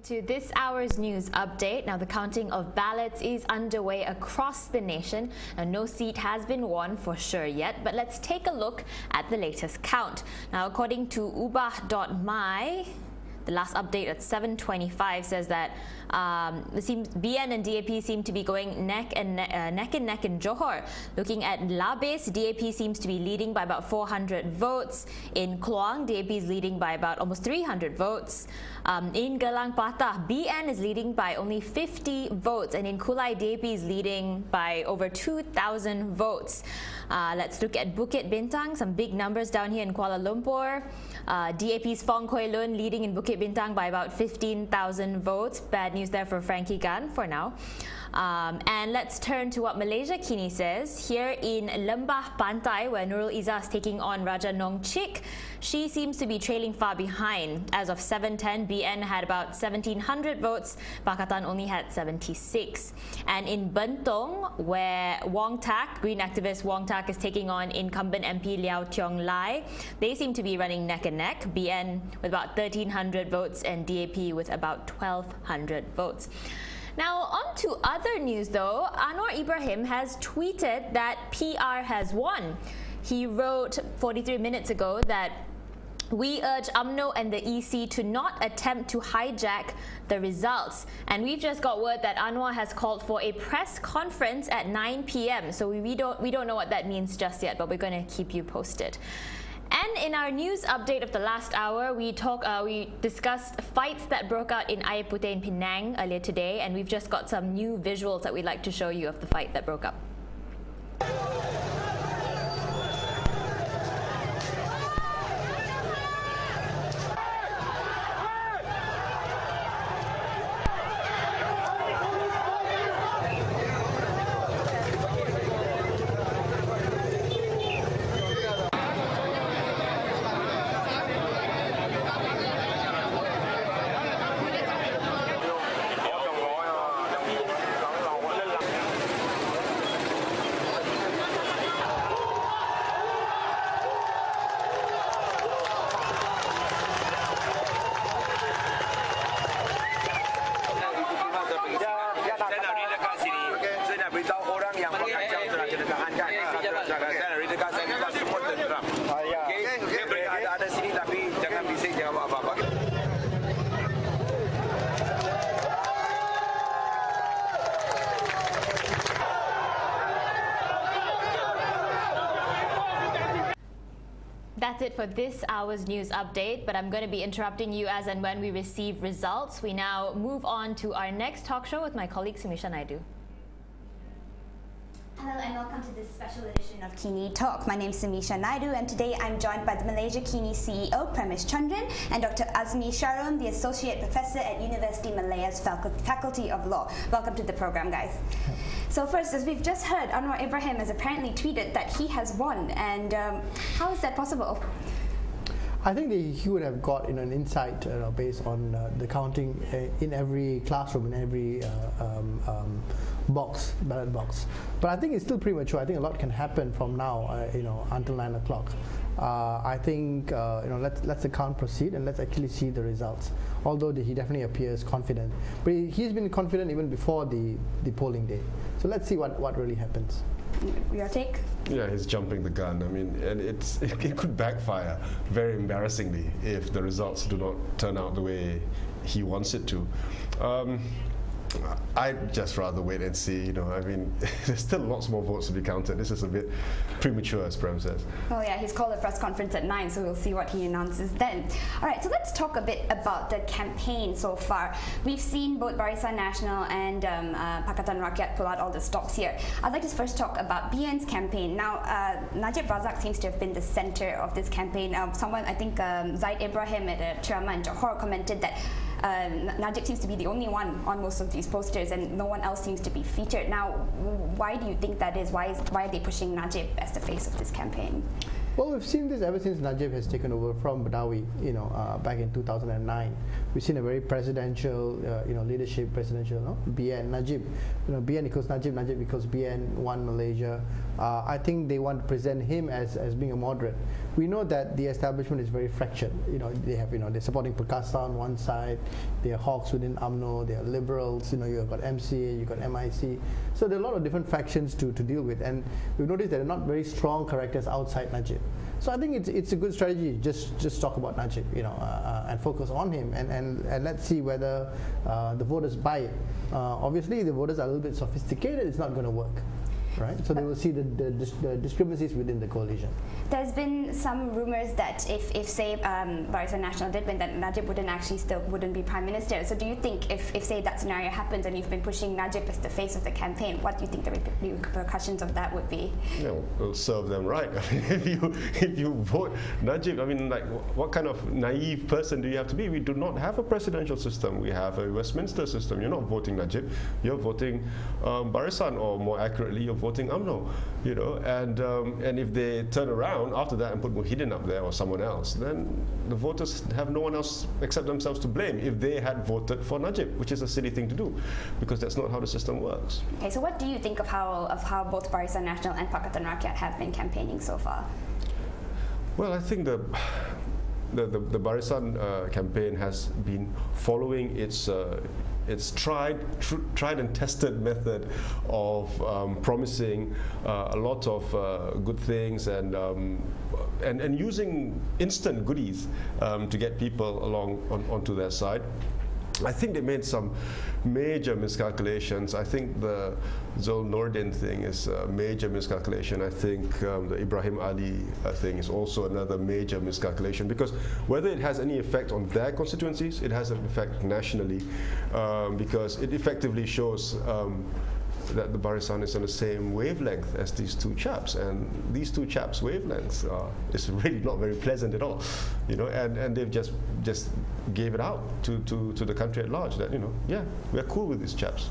To this hour's news update. Now, the counting of ballots is underway across the nation, and no seat has been won for sure yet. But let's take a look at the latest count. Now, according to ubah.my, the last update at 7:25 says that BN and DAP seem to be going neck and neck in Johor. Looking at Labis, DAP seems to be leading by about 400 votes. In Kluang, DAP is leading by about almost 300 votes. In Gelang Patah, BN is leading by only 50 votes, and in Kulai, DAP is leading by over 2,000 votes. Let's look at Bukit Bintang. Some big numbers down here in Kuala Lumpur. DAP's Fong Koi Lun leading in Bukit Bintang by about 15,000 votes. Bad news there for Frankie Gan for now. And let's turn to what Malaysiakini says. Here in Lembah Pantai, where Nurul Izzah is taking on Raja Nong Chik, she seems to be trailing far behind. As of 7:10, BN had about 1,700 votes. Pakatan only had 76. And in Bentong, where Wong Tak, Green activist Wong Tak, is taking on incumbent MP Liao Tiong Lai, they seem to be running neck and neck. BN with about 1,300 votes and DAP with about 1,200 votes. Now, on to other news though. Anwar Ibrahim has tweeted that PR has won. He wrote 43 minutes ago that we urge UMNO and the EC to not attempt to hijack the results. And we've just got word that Anwar has called for a press conference at 9 p.m. So we don't know what that means just yet, but we're going to keep you posted. And in our news update of the last hour, we discussed fights that broke out in Air Puteh in Penang earlier today, and we've just got some new visuals that we'd like to show you of the fight that broke up. That's it for this hour's news update, but I'm going to be interrupting you as and when we receive results. We now move on to our next talk show with my colleague Sumisha Naidu. Hello and welcome to this special edition of Kini Talk. My name is Sumisha Naidu, and today I'm joined by the Malaysiakini CEO Premesh Chandran and Dr. Azmi Sharom, the Associate Professor at University Malaya's Faculty of Law. Welcome to the program, guys. So first, as we've just heard, Anwar Ibrahim has apparently tweeted that he has won, and how is that possible? I think he would have got an insight based on the counting in every classroom, in every ballot box. But I think it's still premature. I think a lot can happen from now, until 9 o'clock. I think let the count proceed and let's actually see the results. Although he definitely appears confident, but he's been confident even before the polling day. So let's see what really happens. Your take? Yeah, he's jumping the gun. I mean, and it could backfire very embarrassingly if the results do not turn out the way he wants it to. I'd just rather wait and see. I mean, there's still lots more votes to be counted. This is a bit premature, as Prem says. Oh yeah, he's called a press conference at 9, so we'll see what he announces then. All right, so let's talk a bit about the campaign so far. We've seen both Barisan Nasional and Pakatan Rakyat pull out all the stops here. I'd like to first talk about BN's campaign. Now, Najib Razak seems to have been the center of this campaign. Someone, I think Zaid Ibrahim at a ceramah in Johor commented that Najib seems to be the only one on most of these posters and no one else seems to be featured. Now, why do you think that is? Why are they pushing Najib as the face of this campaign? Well, we've seen this ever since Najib has taken over from Badawi, back in 2009. We've seen a very presidential, leadership, BN, Najib. BN equals Najib, Najib equals BN, one Malaysia. I think they want to present him as being a moderate. we know that the establishment is very fractured. They have, they're supporting Perkasa on one side, there are hawks within UMNO, there are liberals, you've got MCA, you've got MIC. So there are a lot of different factions to deal with, and we've noticed that there are not very strong characters outside Najib. So I think it's a good strategy, just talk about Najib, and focus on him, and let's see whether the voters buy it. Obviously, the voters are a little bit sophisticated, it's not going to work. Right, so they will see the discrepancies within the coalition. There's been some rumors that if say Barisan Nasional did win, that Najib wouldn't be Prime Minister. So do you think if say that scenario happens and you've been pushing Najib as the face of the campaign, what do you think the repercussions of that would be? It'll serve them right. I mean, if you vote Najib, I mean, like, what kind of naive person do you have to be? We do not have a presidential system. We have a Westminster system. You're not voting Najib. You're voting Barisan, or more accurately, you're voting UMNO, and if they turn around after that and put Muhyiddin up there or someone else, then the voters have no one else except themselves to blame if they had voted for Najib, which is a silly thing to do, because that's not how the system works. Okay, so what do you think of how both Barisan Nasional and Pakatan Rakyat have been campaigning so far? Well, I think the Barisan campaign has been following its tried and tested method of promising a lot of good things and using instant goodies to get people along onto their side. I think they made some major miscalculations. I think the Zul Nordin thing is a major miscalculation. I think the Ibrahim Ali thing is also another major miscalculation, because whether it has any effect on their constituencies, it has an effect nationally, because it effectively shows that the Barisan is on the same wavelength as these two chaps, and these two chaps' wavelengths is really not very pleasant at all, and they've just gave it out to the country at large that we're cool with these chaps.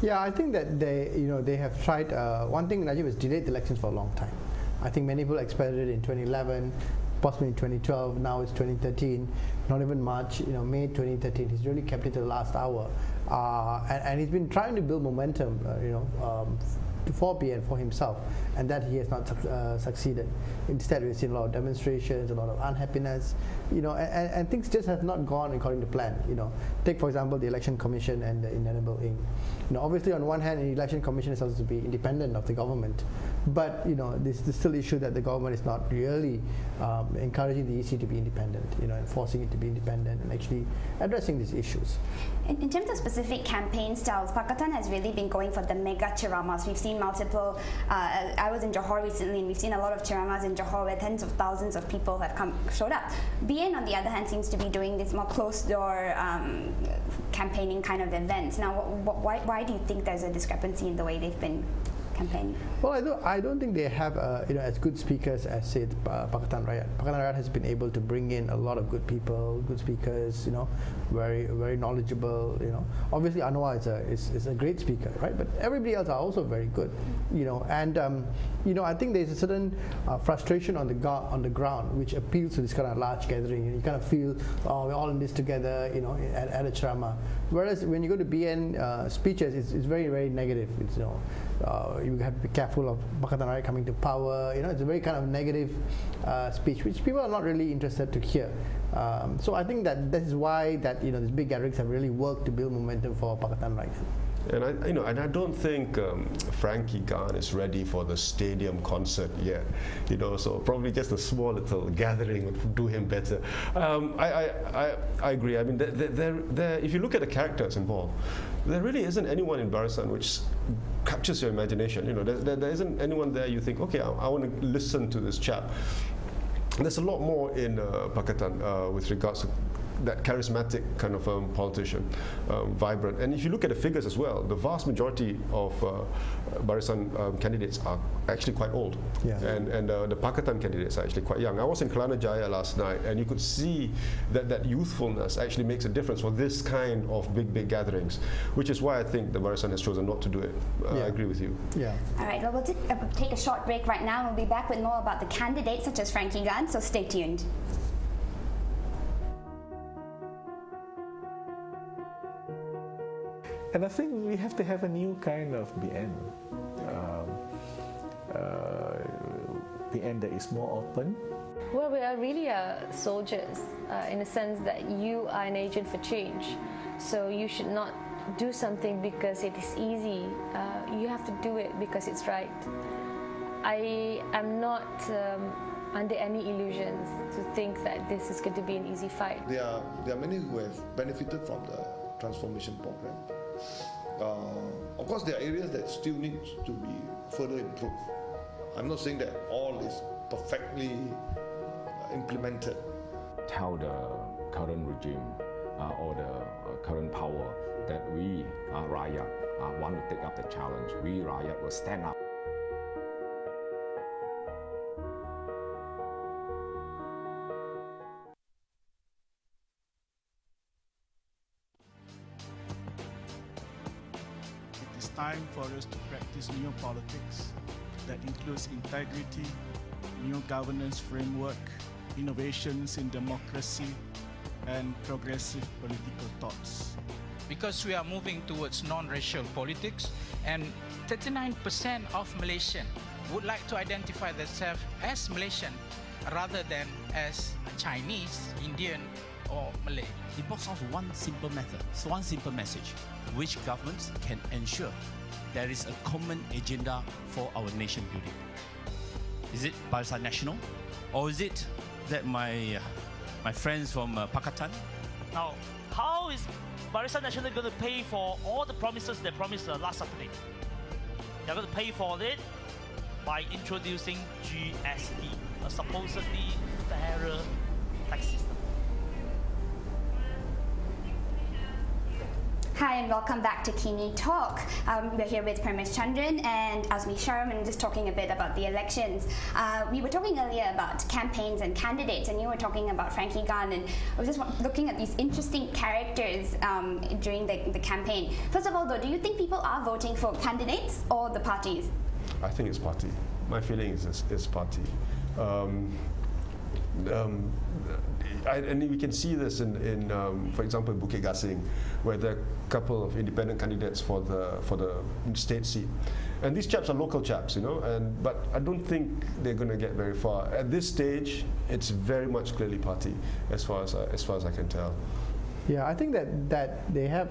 Yeah, I think that they have tried. One thing, Najib has delayed the elections for a long time. I think many people expected it in 2011, possibly in 2012. Now it's 2013. Not even March. May 2013. He's really kept it to the last hour, and he's been trying to build momentum. For PN for himself, and that he has not succeeded. Instead, we've seen a lot of demonstrations, a lot of unhappiness, and things just have not gone according to plan. Take for example the Election Commission and the Indelible Ink. Obviously on one hand, the Election Commission is supposed to be independent of the government, but there's still issue that the government is not really encouraging the EC to be independent, enforcing it to be independent and actually addressing these issues. In terms of specific campaign styles, Pakatan has really been going for the mega cheramas. We've seen multiple, I was in Johor recently, and we've seen a lot of cheramas in Johor where tens of thousands of people have showed up. BN, on the other hand, seems to be doing this more closed-door campaigning kind of events. Now, why do you think there's a discrepancy in the way they've been campaigning? Well, I don't think they have as good speakers as say Pakatan Rakyat. Pakatan Rakyat has been able to bring in a lot of good people, good speakers, very very knowledgeable. Obviously Anwar is a great speaker, right? But everybody else are also very good, and I think there's a certain frustration on the ground which appeals to this kind of large gathering. You kind of feel, we're all in this together, at a ceramah. Whereas when you go to BN speeches, it's very very negative. It's you have to be careful of Pakatan Rakyat coming to power. It's a very kind of negative speech, which people are not really interested to hear. So I think that is why these big gatherings have really worked to build momentum for Pakatan Rakyat. And I don't think Frankie Gan is ready for the stadium concert yet. So probably just a small little gathering would do him better. I agree. I mean, if you look at the characters involved, there really isn't anyone in Barisan which captures your imagination. There isn't anyone there you think, okay, I want to listen to this chap. There's a lot more in Pakatan with regards to that charismatic kind of politician, vibrant. And if you look at the figures as well, the vast majority of Barisan candidates are actually quite old. Yeah. And the Pakatan candidates are actually quite young. I was in Kelana Jaya last night, and you could see that youthfulness actually makes a difference for this kind of big gatherings, which is why I think the Barisan has chosen not to do it. I agree with you. Yeah. All right, well, we'll take a short break right now. We'll be back with more about the candidates, such as Frankie Gan, so stay tuned. And I think we have to have a new kind of BN. PN that is more open. Well, we are really soldiers in the sense that you are an agent for change. So you should not do something because it is easy. You have to do it because it's right. I am not under any illusions to think that this is going to be an easy fight. There are many who have benefited from the transformation program. Of course, there are areas that still need to be further improved. I'm not saying that all is perfectly implemented. Tell the current regime or the current power that we, Rakyat, want to take up the challenge. We, Rakyat, will stand up. It is time for us to practice new politics that includes integrity, new governance framework, innovations in democracy, and progressive political thoughts. Because we are moving towards non-racial politics, and 39% of Malaysians would like to identify themselves as Malaysian rather than as Chinese, Indian, or Malay. It boils down to one simple method, one simple message, which governments can ensure there is a common agenda for our nation building. Is it Barisan Nasional, or is it that my friends from Pakatan? Now, how is Barisan Nasional going to pay for all the promises they promised last Saturday? They're going to pay for it by introducing GST, a supposedly fairer tax system. Hi and welcome back to Kini Talk. We're here with Premesh, Chandran and Azmi, Sharom, and just talking a bit about the elections. We were talking earlier about campaigns and candidates, and you were talking about Frankie Gunn, and I was just looking at these interesting characters during the campaign. First of all though, do you think people are voting for candidates or the parties? I think it's party. My feeling is it's party. And we can see this in for example, Bukit Gasing, where there are a couple of independent candidates for the state seat, and these chaps are local chaps, you know. But I don't think they're going to get very far at this stage. It's very much clearly party, as far as I can tell. Yeah, I think that they have,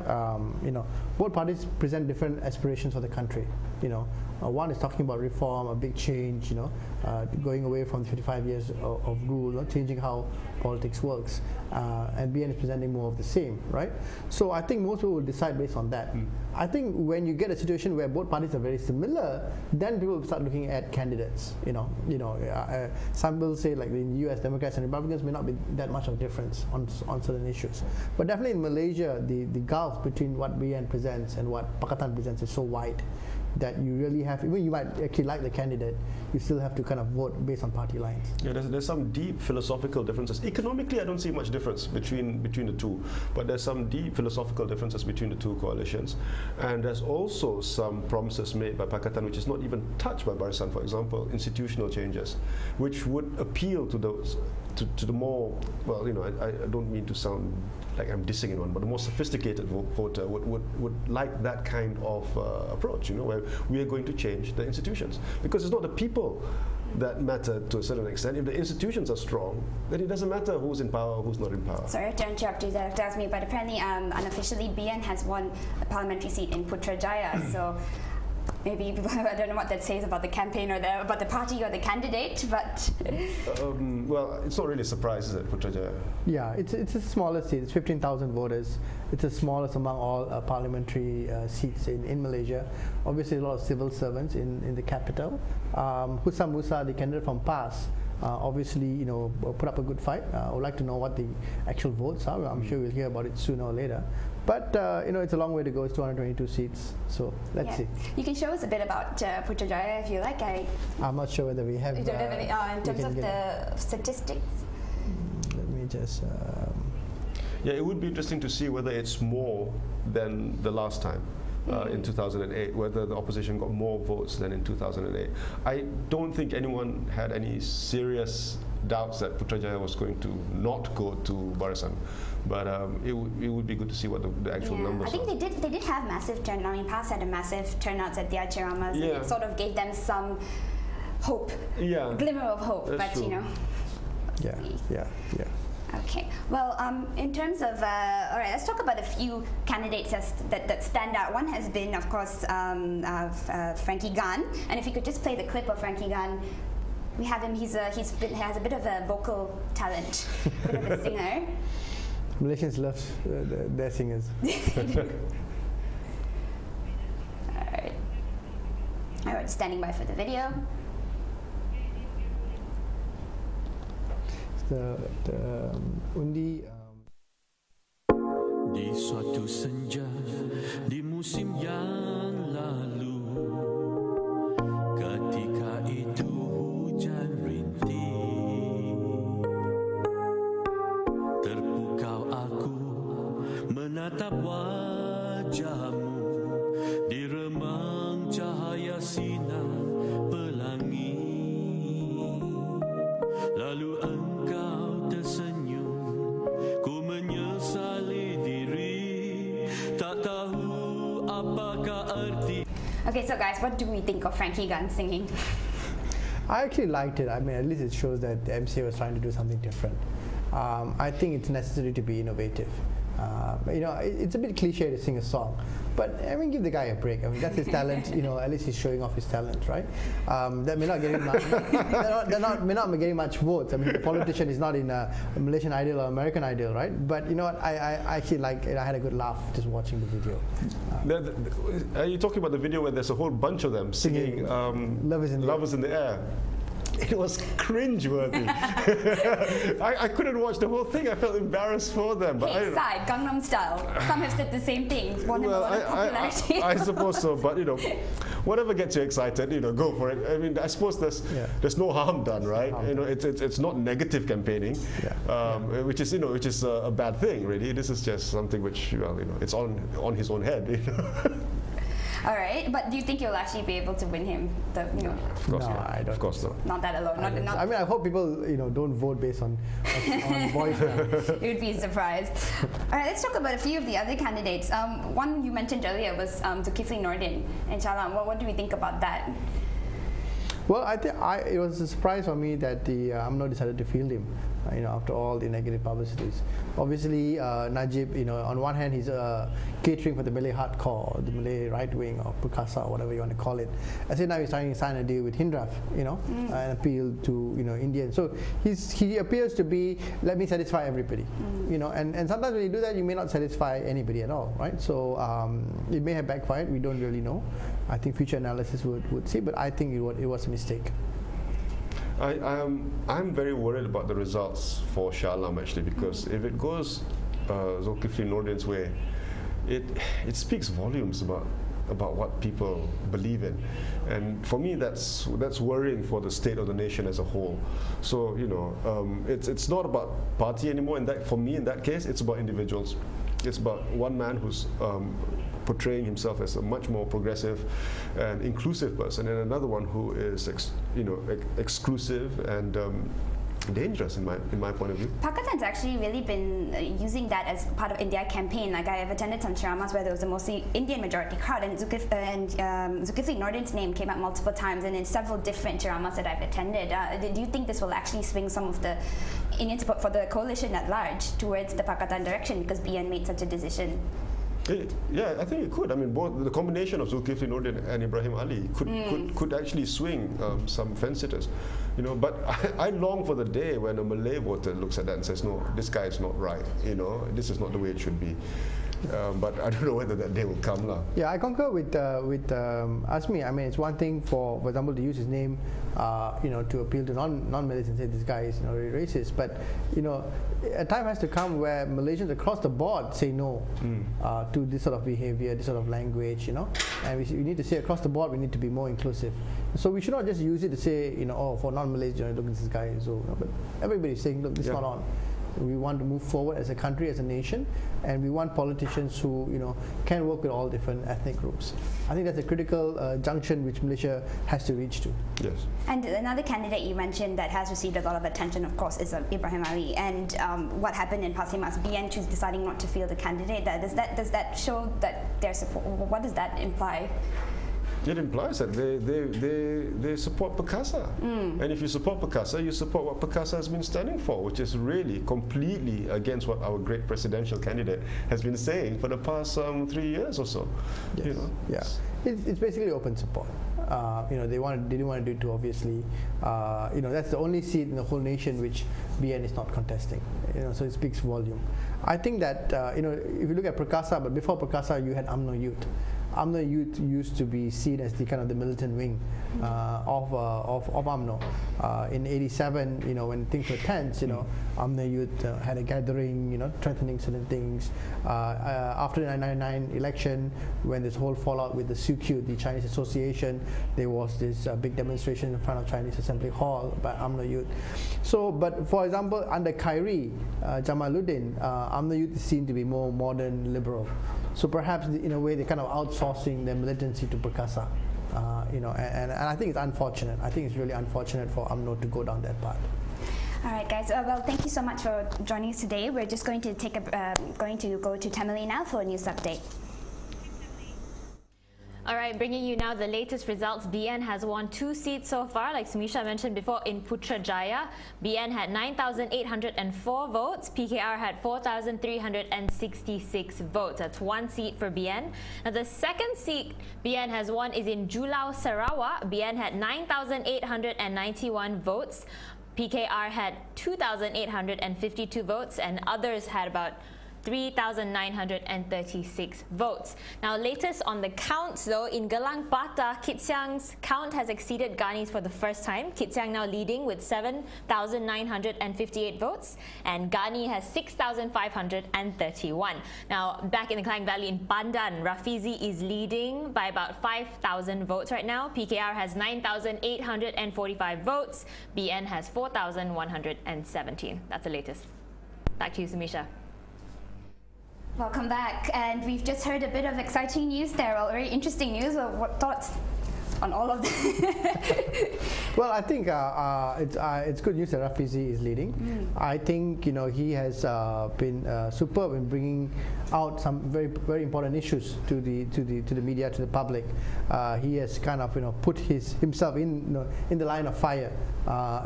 you know, both parties present different aspirations for the country. You know, one is talking about reform, a big change, you know, going away from the 55 years of rule, changing how politics works, and BN is presenting more of the same, right? So I think most people will decide based on that. I think when you get a situation where both parties are very similar, then people will start looking at candidates. Some will say, like in the US, Democrats and Republicans may not be that much of a difference on certain issues. But definitely in Malaysia, the gulf between what BN presents and what Pakatan presents is so wide that you really have, even you might actually like the candidate, you still have to kind of vote based on party lines. Yeah, there's some deep philosophical differences. Economically, I don't see much difference between the two, but there's some deep philosophical differences between the two coalitions. And there's also some promises made by Pakatan which is not even touched by Barisan. For example, institutional changes, which would appeal to those to the more, well, you know, I don't mean to sound like I'm dissing anyone, but the more sophisticated voter would like that kind of approach, you know, where we are going to change the institutions. Because it's not the people that matter to a certain extent. If the institutions are strong, then it doesn't matter who's in power or who's not in power. Sorry to interrupt you, Dr. Azmi, but apparently unofficially BN has won a parliamentary seat in Putrajaya, so maybe I don't know what that says about the campaign or about the party or the candidate, but well, it's not really a surprise, is it, Putrajaya? Yeah, it's the smallest seat. It's 15,000 voters. It's the smallest among all parliamentary seats in Malaysia. Obviously, a lot of civil servants in the capital. Hussam Musa, the candidate from PAS, obviously, you know, put up a good fight. I would like to know what the actual votes are. I'm sure we'll hear about it sooner or later. But you know, it's a long way to go. It's 222 seats, so let's see. You can show us a bit about Putrajaya if you like. I'm not sure whether we have. You don't have any in terms of the statistics. Let me just. Yeah, it would be interesting to see whether it's more than the last time. In 2008, whether the opposition got more votes than in 2008. I don't think anyone had any serious doubts that Putrajaya was going to not go to Barisan, but it would be good to see what the actual numbers are. I think they did have massive turnout. I mean, PAS had a massive turnout at the Achiramas, and it sort of gave them some hope. Yeah. Glimmer of hope, That's but true. you know. Yeah. Okay. Well, in terms of, all right, let's talk about a few candidates that stand out. One has been, of course, Frankie Gunn. And if you could just play the clip of Frankie Gunn, we have him. He has a bit of a vocal talent, a bit of a singer. Malaysians love their singers. All right, standing by for the video. The undi. Di suatu senja di musim yang lalu, ketika itu hujan rintik, terpukau aku menatap wajahmu di remang cahaya sinar pelangi, lalu engkau tersenyum, ku menyesali diri, tak tahu apakah arti. Okay, so guys, what do we think of Frankie Gunn singing? I actually liked it. I mean, at least it shows that the MCA was trying to do something different. I think it's necessary to be innovative. You know, it's a bit cliche to sing a song, but I mean, give the guy a break. I mean, that's his talent. You know, at least he's showing off his talent, right? That may not get him much. may not be getting much votes. I mean, the politician is not in a Malaysian Idol or American Idol, right? But you know what? I actually like it. I had a good laugh just watching the video. Are you talking about the video where there's a whole bunch of them singing "Love Is in the Air"? It was cringe-worthy. I couldn't watch the whole thing. I felt embarrassed for them. But Hey, Sai, Gangnam Style. Some have said the same things. Well, I suppose so. But you know, whatever gets you excited, you know, go for it. I mean, I suppose there's no harm done, right? You know, it's not negative campaigning, which is a bad thing, really. This is just something which, well, you know, it's on his own head. You know? All right, but do you think you'll actually be able to win him? Of course not. I don't. Of course not. Not that alone. Not I mean, I hope people, you know, don't vote based on voice. You would be surprised. All right, let's talk about a few of the other candidates. One you mentioned earlier was Zulkifli Nordin in Sharom. What do we think about that? Well, I think it was a surprise for me that the UMNO decided to field him. You know, after all the negative publicities. Obviously, Najib, you know, on one hand, he's catering for the Malay hardcore, the Malay right wing, or Perkasa, or whatever you want to call it. I say now he's trying to sign a deal with Hindraf, you know, and appeal to, you know, Indians. So he appears to be, let me satisfy everybody, you know, and sometimes when you do that, you may not satisfy anybody at all, right? So it may have backfired. We don't really know. I think future analysis would see, but I think it was a mistake. I'm very worried about the results for Sharom, actually, because if it goes Zulkifli Nordin's way, it speaks volumes about what people believe in, and for me that's worrying for the state of the nation as a whole. So you know, it's not about party anymore. For me, in that case, it's about individuals. It's about one man who's portraying himself as a much more progressive and inclusive person, and another one who is, exclusive and dangerous in my point of view. Pakistan's actually really been using that as part of India campaign. Like, I have attended some shiramas where there was a mostly Indian majority crowd, and Zulkifli Nordin's name came up multiple times, and in several different shiramas that I've attended. Do you think this will actually swing some of the Indian support for the coalition at large towards the Pakistan direction because BN made such a decision? Yeah, I think it could. I mean, both the combination of Zulkifli Nordin and Ibrahim Ali could actually swing some fence sitters, you know. But I long for the day when a Malay voter looks at that and says, "No, this guy is not right. You know, this is not the way it should be." But I don't know whether that day will come, lah. Yeah, I concur with Azmi. I mean, it's one thing for example, to use his name, you know, to appeal to non-Malays and say this guy is, you know, racist. But you know, a time has to come where Malaysians across the board say no to this sort of behavior, this sort of language, you know. And we need to say across the board we need to be more inclusive. So we should not just use it to say, you know, oh, for non-Malays, you know, look at this guy. So, you know, but everybody's saying, look, this is not on. We want to move forward as a country, as a nation, and we want politicians who, you know, can work with all different ethnic groups. I think that's a critical junction which Malaysia has to reach to. Yes. And another candidate you mentioned that has received a lot of attention, of course, is Ibrahim Ali. And what happened in Pasir Mas, BN deciding not to field the candidate. Does that show that their support? What does that imply? It implies that they support Perkasa. And if you support Perkasa, you support what Perkasa has been standing for, which is really completely against what our great presidential candidate has been saying for the past 3 years or so. Yes. You know? Yeah, it's basically open support. You know, they didn't want to do it too obviously. You know, that's the only seat in the whole nation which BN is not contesting. You know, so it speaks volume. I think that you know, if you look at Perkasa, but before Perkasa, you had UMNO Youth. UMNO Youth used to be seen as the kind of the militant wing of UMNO. In '87, you know, when things were tense, you know, UMNO Youth had a gathering, you know, threatening certain things. After the 1999 election, when this whole fallout with the SUQ, the Chinese Association, there was this big demonstration in front of Chinese Assembly Hall by UMNO Youth. So, but for example, under Khairi Jamaluddin, UMNO Youth is seen to be more modern, liberal. So perhaps, in a way, they're kind of outsourcing their militancy to Perkasa. You know, and I think it's unfortunate. I think it's really unfortunate for UMNO to go down that path. All right, guys. Well, thank you so much for joining us today. We're just going to go to Tamale now for a news update. All right, bringing you now the latest results. BN has won 2 seats so far. Like Sumisha mentioned before, in Putrajaya, BN had 9,804 votes. PKR had 4,366 votes. That's 1 seat for BN. Now, the second seat BN has won is in Julau, Sarawak. BN had 9,891 votes. PKR had 2,852 votes, and others had about 3,936 votes. Now, latest on the counts though, in Gelang Patah, Kit Siang's count has exceeded Ghani's for the first time. Kit Siang now leading with 7,958 votes, and Ghani has 6,531. Now, back in the Klang Valley in Pandan, Rafizi is leading by about 5,000 votes right now. PKR has 9,845 votes. BN has 4,117. That's the latest. Back to you, Sumisha. Welcome back, and we've just heard a bit of exciting news there, well, very interesting news. What thoughts on all of this? Well, I think it's good news that Rafizi is leading. I think, you know, he has been superb in bringing out some very important issues to the media, to the public. He has kind of, you know, put himself in, you know, in the line of fire,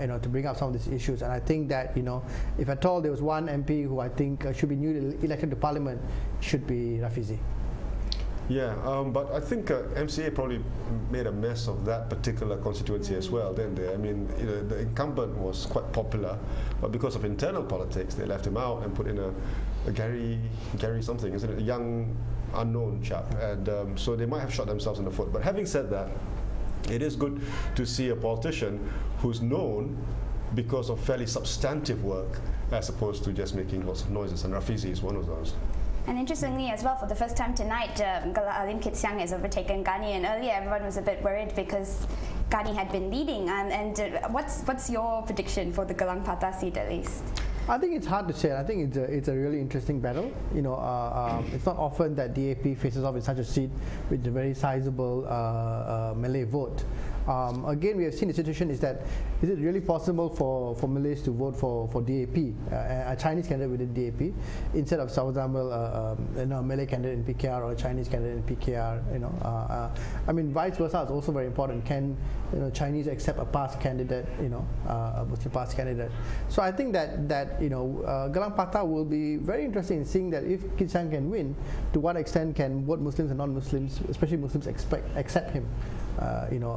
you know, to bring up some of these issues. And I think that, you know, if at all there was one MP who I think should be newly elected to Parliament, should be Rafizi. Yeah, but I think MCA probably made a mess of that particular constituency as well, didn't they? I mean, you know, the incumbent was quite popular, but because of internal politics, they left him out and put in a Gary something, isn't it? A young, unknown chap. And so they might have shot themselves in the foot. But having said that, it is good to see a politician who's known because of fairly substantive work, as opposed to just making lots of noises. And Rafizi is one of those. And interestingly as well, for the first time tonight, Lim Kit Siang has overtaken Ghani, and earlier everyone was a bit worried because Ghani had been leading. What's your prediction for the Gelang Patah seat at least? I think it's hard to say. I think it's a really interesting battle. You know, it's not often that DAP faces off in such a seat with a very sizable Malay vote. Again, we have seen the situation is that, is it really possible for Malays to vote for DAP, a Chinese candidate within DAP, instead of, for example, you know, a Malay candidate in PKR or a Chinese candidate in PKR? You know, I mean, vice versa is also very important. Can, you know, Chinese accept a past candidate, you know, a Muslim past candidate? So I think that you know, Gelang Patah will be very interesting in seeing that if Kit Siang can win, to what extent can both Muslims and non-Muslims, especially Muslims, accept him. You know,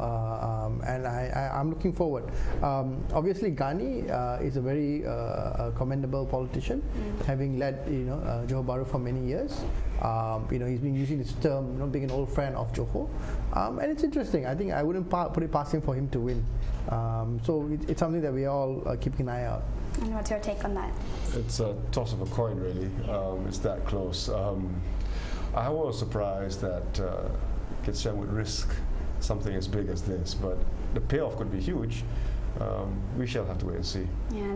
and I'm looking forward. Obviously, Ghani is a very commendable politician, having led, you know, Johor Bahru for many years. You know, he's been using this term, you know, being an old friend of Johor, and it's interesting. I think I wouldn't put it past him for him to win. So it's something that we all keeping an eye out. And what's your take on that? It's a toss of a coin, really. It's that close. I was surprised that Kit Siang would risk something as big as this, but the payoff could be huge. we shall have to wait and see. Yeah,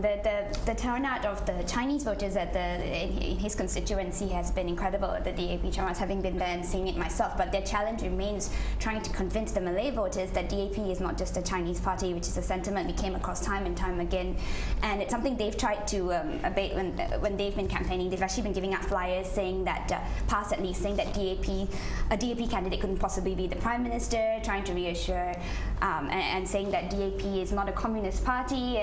the turnout of the Chinese voters in his constituency has been incredible at the DAP chairman, having been there and seeing it myself. But their challenge remains trying to convince the Malay voters that DAP is not just a Chinese party, which is a sentiment we came across time and time again. And it's something they've tried to abate when they've been campaigning. They've actually been giving out flyers saying that, past at least, saying that a DAP candidate couldn't possibly be the Prime Minister, trying to reassure and saying that DAP is not a communist party,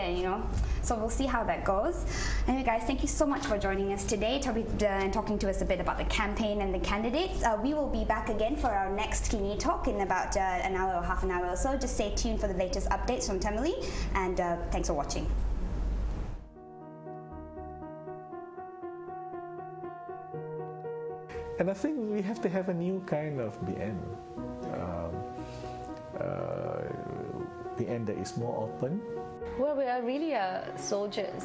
so we'll see how that goes. Anyway, guys, thank you so much for joining us today and talking to us a bit about the campaign and the candidates. We will be back again for our next Kini Talk in about an hour or half an hour or so. Just stay tuned for the latest updates from Tamil, and thanks for watching. And I think we have to have a new kind of BN. BN that is more open. Well, we are really soldiers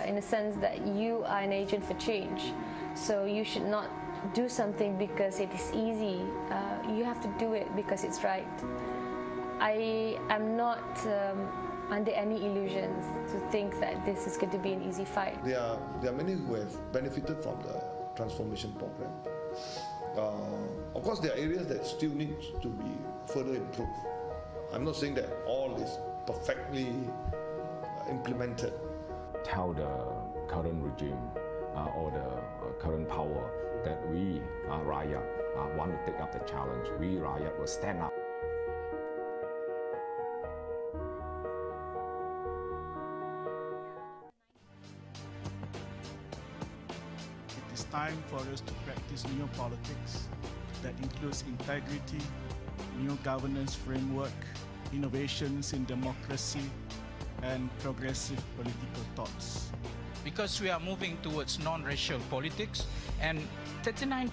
in the sense that you are an agent for change. So you should not do something because it is easy. You have to do it because it's right. I am not under any illusions to think that this is going to be an easy fight. There are many who have benefited from the transformation program. Of course, there are areas that still need to be further improved. I'm not saying that all is perfectly implemented. Tell the current regime or the current power that we, rakyat, want to take up the challenge. We, rakyat, will stand up. It is time for us to practice new politics that includes integrity, new governance framework, innovations in democracy, and progressive political thoughts. Because we are moving towards non-racial politics, and 39%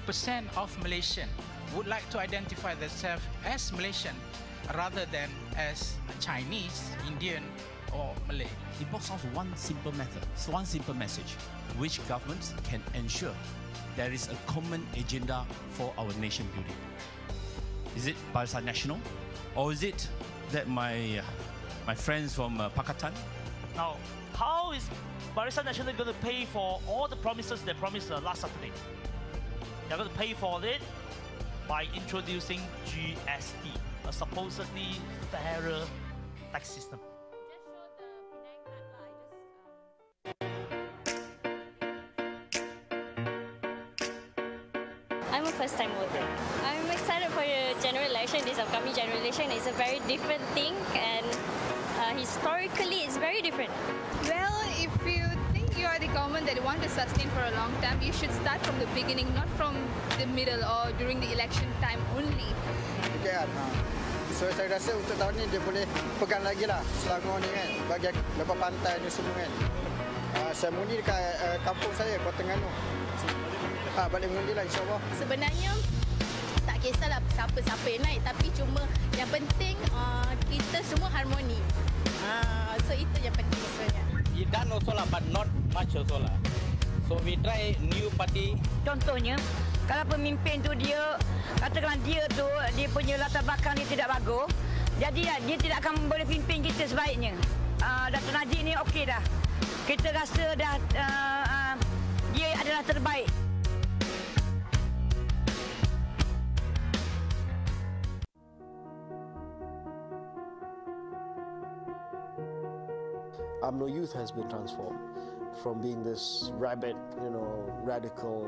of Malaysians would like to identify themselves as Malaysian rather than as Chinese, Indian, or Malay. It boils down to one simple method, one simple message, which governments can ensure there is a common agenda for our nation building. Is it Barisan Nasional, or is it that my friends from Pakatan? Now, how is Barisan Nasional going to pay for all the promises they promised last Saturday? They're going to pay for it by introducing GST, a supposedly fairer tax system. I'm a first-time voter. I'm excited for the general election. This upcoming general election is a very different thing, and historically it's very different. Well, if you think you are the government that you want to sustain for a long time, you should start from the beginning, not from the middle or during the election time only. Okay, so saya rasa untuk tahun ni dia boleh pegang lagi lah Selangor ni kan, bahagian lepas pantai ni semua kan. Saya mengundi dekat kampung saya, Kota Terengganu. Balik mengundi lah insyaAllah. Sebenarnya tak kisahlah siapa-siapa yang naik, tapi cuma yang penting kita semua harmoni. So itu yang penting sebenarnya. It done also lah, but not much also lah. So we try new party. Contohnya, kalau pemimpin tu dia, katakanlah dia punya latar belakang dia tidak bagus, jadi dia tidak akan boleh pimpin kita sebaiknya. Dato' Najib ni okey dah. Kita rasa dah dia adalah terbaik. UMNO Youth has been transformed from being this rabid, radical,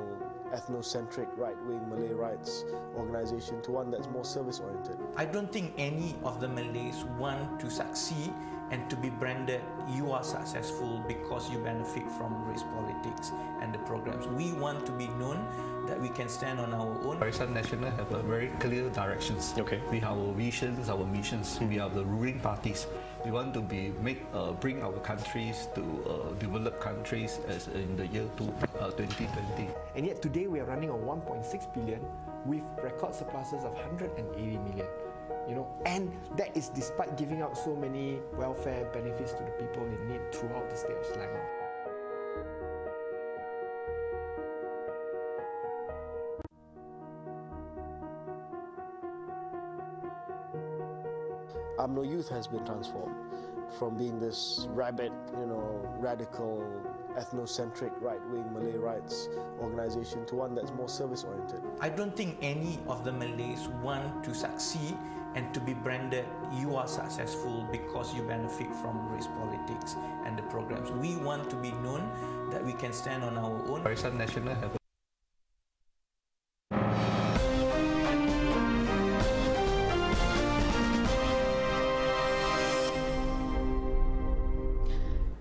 ethnocentric, right-wing Malay rights organization to one that's more service-oriented. I don't think any of the Malays want to succeed and to be branded, you are successful because you benefit from race politics and the programs. We want to be known that we can stand on our own. Barisan Nasional have a very clear directions. Okay. We have our visions, our missions. We are the ruling parties. We want to bring our countries to developed countries as in the year 2020. And yet today we are running on 1.6 billion with record surpluses of 180 million. And that is despite giving out so many welfare benefits to the people in need throughout the state of Selangor. UMNO Youth has been transformed from being this rabid, radical, ethnocentric, right-wing Malay rights organization to one that's more service-oriented. I don't think any of the Malays want to succeed and to be branded, you are successful because you benefit from race politics and the programs. We want to be known that we can stand on our own. Barisan Nasional have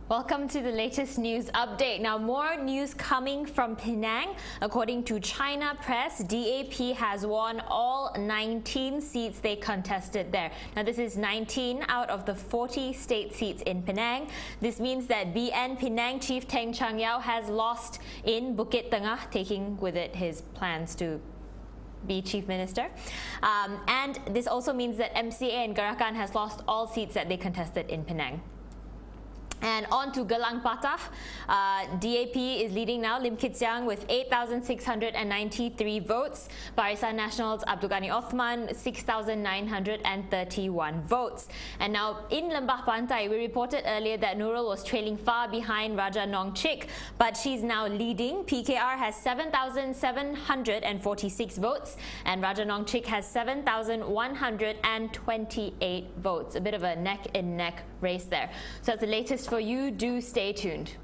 Welcome to the latest news update. Now, more news coming from Penang. According to China Press, DAP has won all 19 seats they contested there. Now, this is 19 out of the 40 state seats in Penang. This means that BN Penang Chief Teng Chang Yao has lost in Bukit Tengah, taking with it his plans to be Chief Minister. And this also means that MCA and Gerakan has lost all seats that they contested in Penang. And on to Gelang Patah. DAP is leading now, Lim Kit Siang with 8,693 votes. Barisan Nasional's Abdul Ghani Othman, 6,931 votes. And now in Lembah Pantai, we reported earlier that Nurul was trailing far behind Raja Nong Chik, but she's now leading. PKR has 7,746 votes, and Raja Nong Chik has 7,128 votes. A bit of a neck-and-neck race there. So that's the latest for you. Do stay tuned.